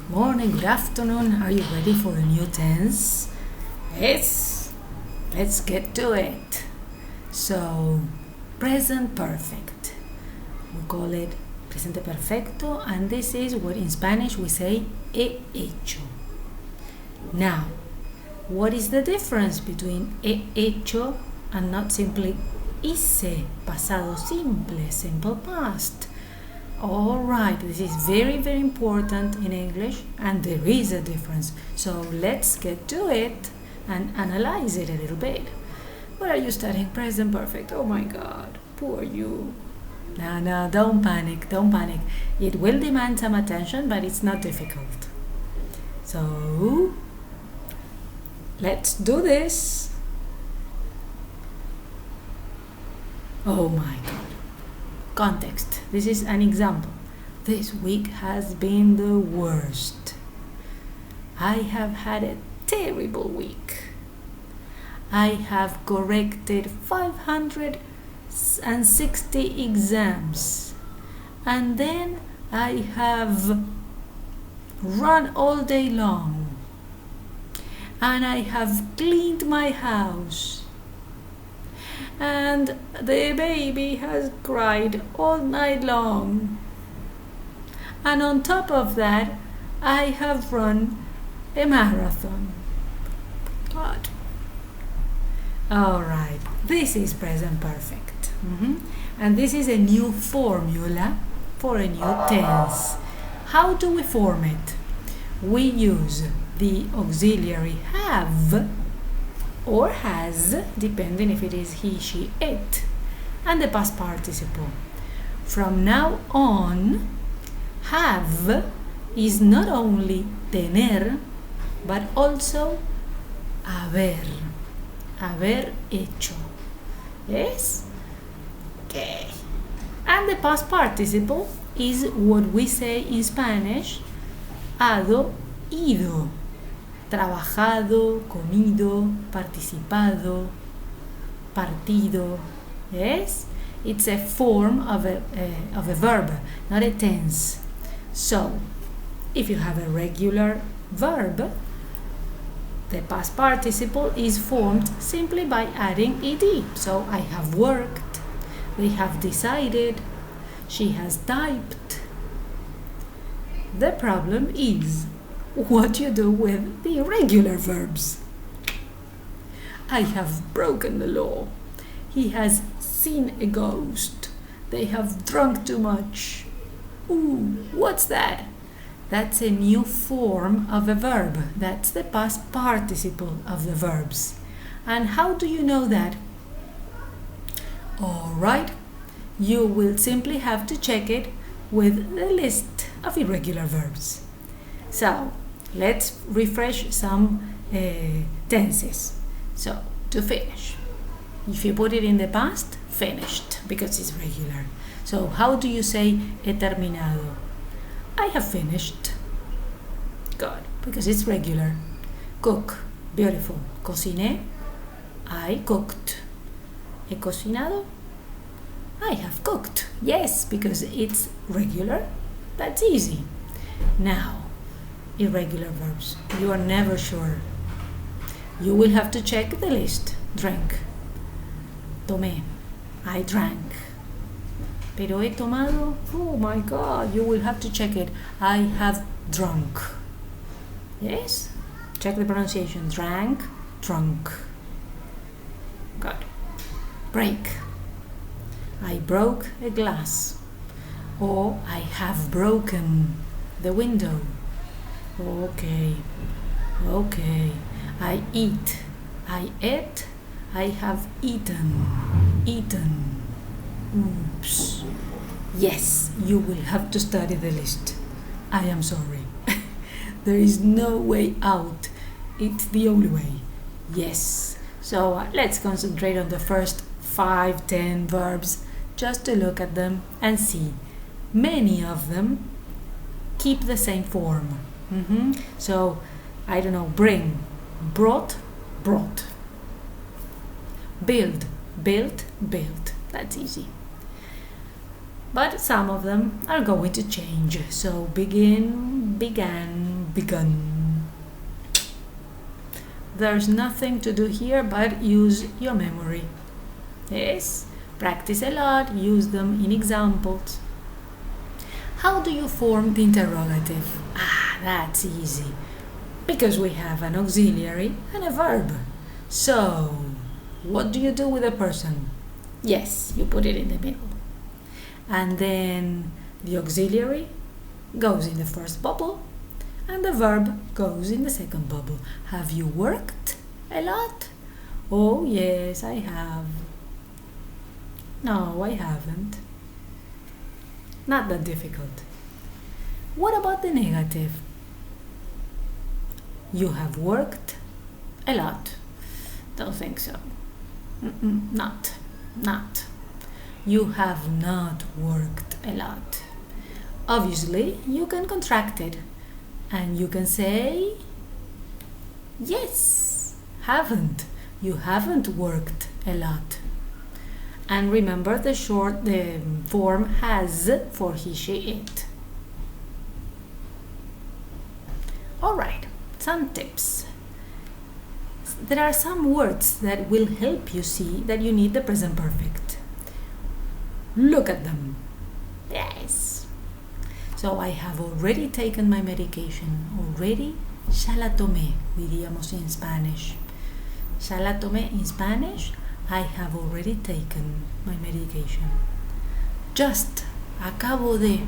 Good morning, good afternoon. Are you ready for a new tense? Yes. Let's get to it. So, present perfect. We call it presente perfecto, and this is what in Spanish we say he hecho. Now, what is the difference between he hecho and not simply hice, pasado simple, simple past? Alright, this is very, very important in English, and there is a difference. So let's get to it and analyze it a little bit. What are you studying? Present perfect. Oh my God, poor you. No, don't panic, don't panic. It will demand some attention, but it's not difficult. So, let's do this. Oh my God. Context. This is an example. This week has been the worst. I have had a terrible week. I have corrected 560 exams. And then I have run all day long. And I have cleaned my house. And the baby has cried all night long. And on top of that, I have run a marathon. God. Alright, this is present perfect. And this is a new formula for a new tense. How do we form it? We use the auxiliary have or has, depending if it is he, she, it, and the past participle. From now on, have is not only tener, but also haber hecho. Yes? Okay. And the past participle is what we say in Spanish, hado, ido. Trabajado, comido, participado, partido. Yes? It's a form of a verb, not a tense. So, if you have a regular verb, the past participle is formed simply by adding ed. So, I have worked, they have decided, she has typed. The problem is what you do with the irregular verbs. I have broken the law. He has seen a ghost. They have drunk too much. Ooh, what's that? That's a new form of a verb. That's the past participle of the verbs. And how do you know that? All right, you will simply have to check it with the list of irregular verbs. So, let's refresh some tenses. So, to finish. If you put it in the past, finished, because it's regular. So, how do you say he terminado? I have finished. Good, because it's regular. Cook, beautiful. Cociné, I cooked. He cocinado? I have cooked. Yes, because it's regular. That's easy. Now, irregular verbs. You are never sure. You will have to check the list. Drank. Tomé. I drank. Pero he tomado. Oh my God. You will have to check it. I have drunk. Yes? Check the pronunciation. Drank. Drunk. Good. Break. I broke a glass. Or I have broken the window. Okay. I eat. I ate. I have eaten. Oops. Yes, you will have to study the list. I am sorry. There is no way out. It's the only way. Yes. So let's concentrate on the first 5-10 verbs just to look at them and see. Many of them keep the same form. So, I don't know, bring, brought. Build, built. That's easy. But some of them are going to change. So, begin, began, begun. There's nothing to do here but use your memory. Yes, practice a lot, use them in examples. How do you form the interrogative? That's easy, because we have an auxiliary and a verb. So, what do you do with a person? Yes, you put it in the middle. And then the auxiliary goes in the first bubble and the verb goes in the second bubble. Have you worked a lot? Oh, yes, I have. No, I haven't. Not that difficult. What about the negative? You have worked a lot. Don't think so. Not. You have not worked a lot. Obviously, you can contract it and you can say, yes, haven't. You haven't worked a lot. And remember the form has for he, she, it. Alright, some tips. There are some words that will help you see that you need the present perfect. Look at them. Yes. So I have already taken my medication. Already, ya la tomé, diríamos in Spanish. Ya la tomé in Spanish, I have already taken my medication. Just, acabo de.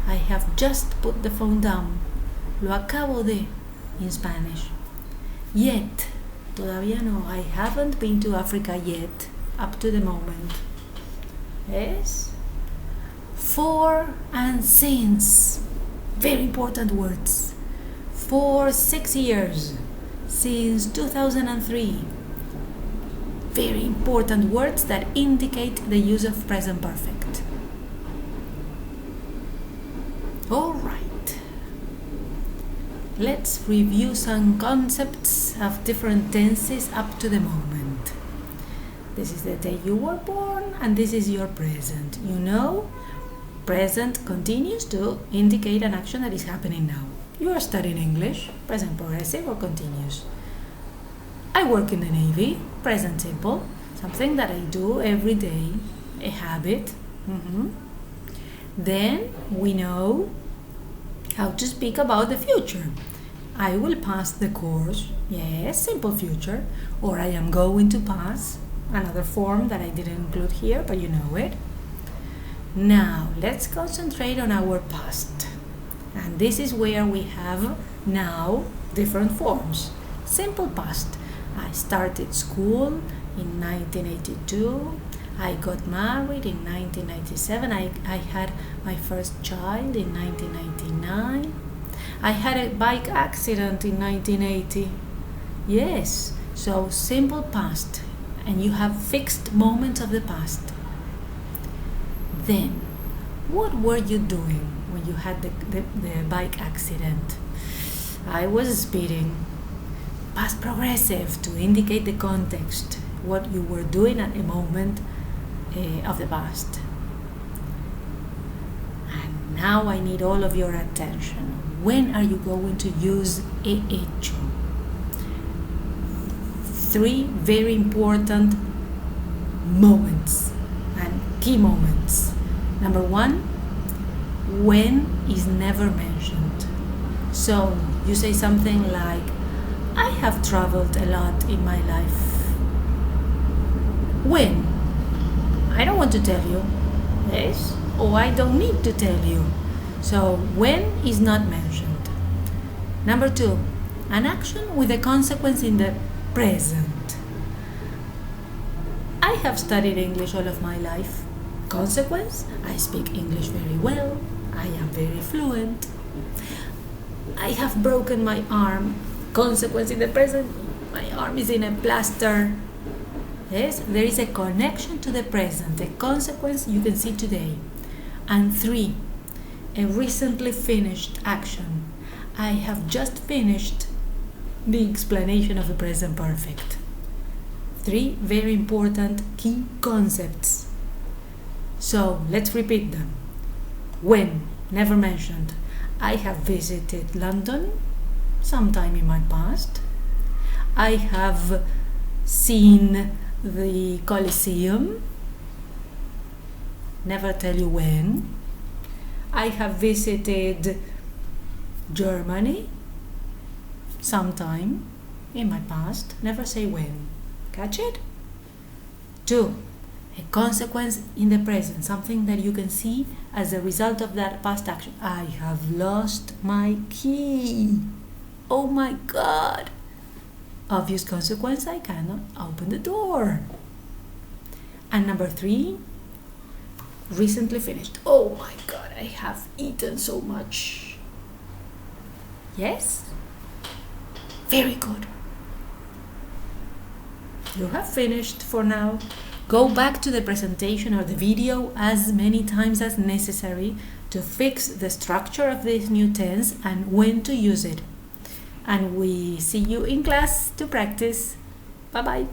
I have just put the phone down. Lo acabo de, in Spanish. Yet, todavía no. I haven't been to Africa yet, up to the moment. Yes? For and since. Very important words. For 6 years. Since 2003. Very important words that indicate the use of present perfect. Alright. Let's review some concepts of different tenses up to the moment. This is the day you were born and this is your present. You know, present continues to indicate an action that is happening now. You are studying English, present progressive or continuous. I work in the Navy, present simple, something that I do every day, a habit. Then we know how to speak about the future. I will pass the course, yes, simple future, or I am going to pass, another form that I didn't include here, but you know it. Now, let's concentrate on our past. And this is where we have now different forms. Simple past. I started school in 1982. I got married in 1997. I had my first child in 1999. I had a bike accident in 1980. Yes, so simple past. And you have fixed moments of the past. Then, what were you doing when you had the bike accident? I was speeding. Past progressive to indicate the context, what you were doing at a moment of the past. And now I need all of your attention. When are you going to use he hecho? 3 very important moments and key moments. Number 1, when is never mentioned. So you say something like, I have traveled a lot in my life. When? I don't want to tell you. Yes? Or I don't need to tell you. So when is not mentioned. Number 2, an action with a consequence in the present. I have studied English all of my life. Consequence, I speak English very well. I am very fluent. I have broken my arm. Consequence in the present, my arm is in a plaster. Yes, there is a connection to the present, a consequence you can see today. And 3, a recently finished action. I have just finished the explanation of the present perfect. 3 very important key concepts. So let's repeat them. When, never mentioned. I have visited London sometime in my past. I have seen the Colosseum, never tell you when. I have visited Germany sometime in my past, never say when. Catch it? 2. A consequence in the present, something that you can see as a result of that past action. I have lost my key. Oh my God. Obvious consequence, I cannot open the door. And number 3, recently finished. Oh my God, I have eaten so much. Yes? Very good. You have finished for now. Go back to the presentation or the video as many times as necessary to fix the structure of this new tense and when to use it. And we see you in class to practice. Bye-bye.